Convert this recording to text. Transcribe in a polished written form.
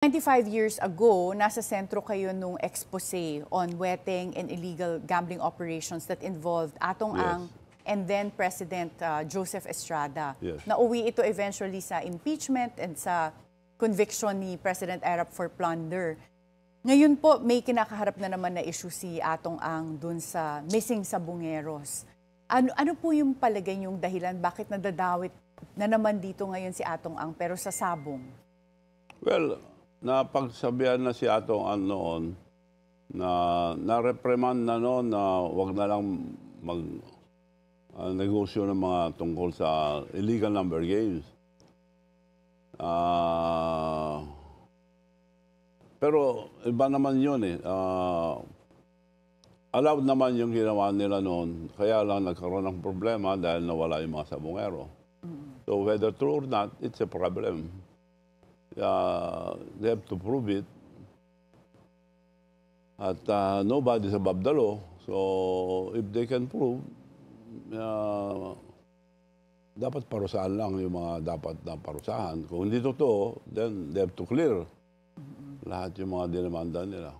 25 years ago, nasa sentro kayo nung expose on weteng and illegal gambling operations that involved Atong Ang and then President Joseph Estrada. Yes. Nauwi ito eventually sa impeachment and sa conviction ni President Erap for plunder. Ngayon po, may kinakaharap na naman na issue si Atong Ang dun sa missing sa Bungeros. Ano po yung palagay niyong dahilan? Bakit nadadawit na naman dito ngayon si Atong Ang pero sa sabong? Well, napagsabihan na si Atong Ang noon na na-reprimand na noon na wag na lang negosyo ng mga tungkol sa illegal number games. Pero iba naman yun eh. Allowed naman yung ginawa nila noon. Kaya lang nagkaroon ng problema dahil nawala yung mga sabongero. So whether true or not, it's a problem. They have to prove it. At nobody's above the law. So if they can prove, dapat parusahan lang yung mga dapat na parusahan. Kung hindi totoo, then they have to clear lahat yung mga dinamanda nila.